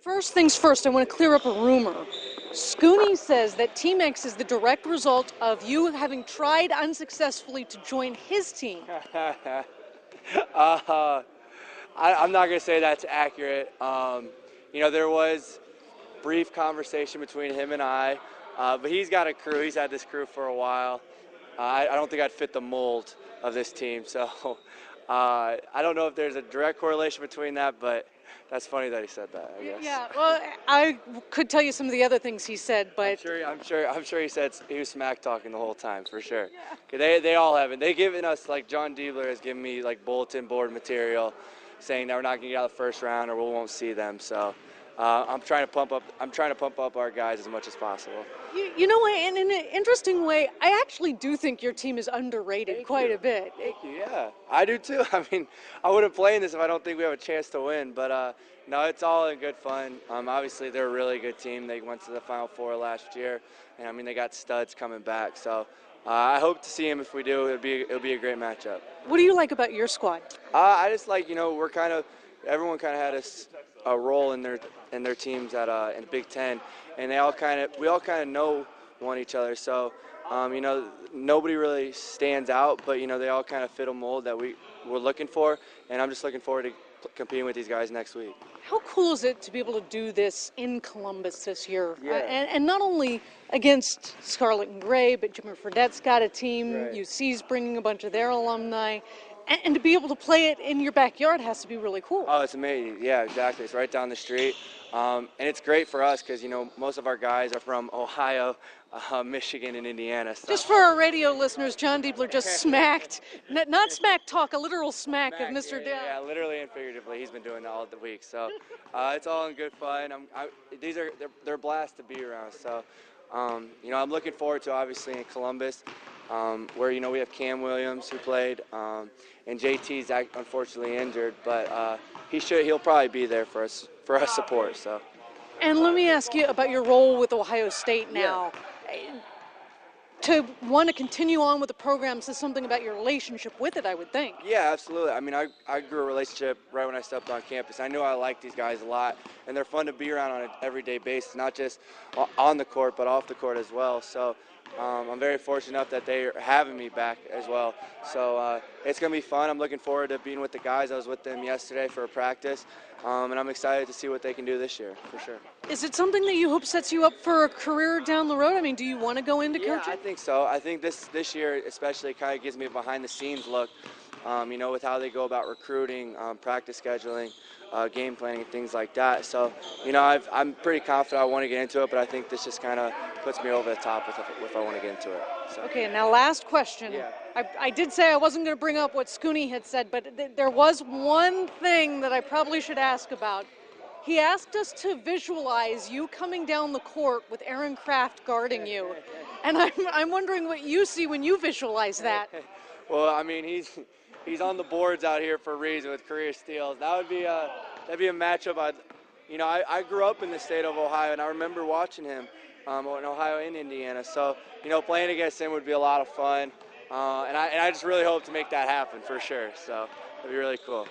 First things first, I want to clear up a rumor. Scooney says that Team X is the direct result of you having tried unsuccessfully to join his team. I'm not going to say that's accurate. There was brief conversation between him and I, but he's got a crew. He's had this crew for a while. I don't think I'd fit the mold of this team, so I don't know if there's a direct correlation between that, but that's funny that he said that, I guess. Yeah, well, I could tell you some of the other things he said, but I'm sure he said he was smack talking the whole time for sure. Yeah. They all haven't. They've given us, like John Diebler has given me like bulletin board material, saying that we're not going to get out of the first round or we won't see them. So I'm trying to pump up our guys as much as possible. you know what? In an interesting way, I actually do think your team is underrated quite a bit. Thank you. Yeah, I do too. I mean, I wouldn't play in this if I don't think we have a chance to win. But no, it's all in good fun. Obviously, they're a really good team. They went to the Final Four last year, and I mean they got studs coming back. So I hope to see them. If we do, it'll be a great matchup. What do you like about your squad? I just like everyone kind of had a role in their teams in Big Ten, and we all kind of know each other. So nobody really stands out, but they all kind of fit a mold that we're looking for, and I'm just looking forward to competing with these guys next week. How cool is it to be able to do this in Columbus this year? Yeah. And not only against Scarlet and Gray, but Jimmy Fredette's got a team, Right. UC's bringing a bunch of their alumni, and to be able to play it in your backyard has to be really cool. Oh, it's amazing. Yeah, exactly. It's right down the street. And it's great for us because, most of our guys are from Ohio, Michigan, and Indiana. So. Just for our radio listeners, John Diebler just smacked, not smack talk, a literal smack of Mr. Dale. Yeah, literally and figuratively. He's been doing that all the week. So it's all in good fun. They're a blast to be around. So, I'm looking forward to, obviously, in Columbus, where, we have Cam Williams who played, and JT's unfortunately injured, but he'll probably be there for us support. So. And let me ask you about your role with Ohio State now. Yeah. To want to continue on with the program says something about your relationship with it, I would think. Yeah, absolutely. I mean, I grew a relationship right when I stepped on campus. I knew I liked these guys a lot, and they're fun to be around on an everyday basis, not just on the court, but off the court as well. So I'm very fortunate enough that they're having me back as well. So it's going to be fun. I'm looking forward to being with the guys. I was with them yesterday for a practice, and I'm excited to see what they can do this year, for sure. Is it something that you hope sets you up for a career down the road? I mean, do you want to go into coaching? Yeah, I think so. I think this year especially kind of gives me a behind-the-scenes look, with how they go about recruiting, practice scheduling, game planning, and things like that. So, I'm pretty confident I want to get into it, but I think this just kind of puts me over the top if I want to get into it. So. Okay, now last question. Yeah. I did say I wasn't going to bring up what Scooney had said, but there was one thing that I probably should ask about. He asked us to visualize you coming down the court with Aaron Kraft guarding you, and I'm wondering what you see when you visualize that. Well, I mean, he's on the boards out here for a reason with career steals. That'd be a matchup. I grew up in the state of Ohio, and I remember watching him in Ohio and Indiana. So, playing against him would be a lot of fun, and I just really hope to make that happen for sure. So it'd be really cool.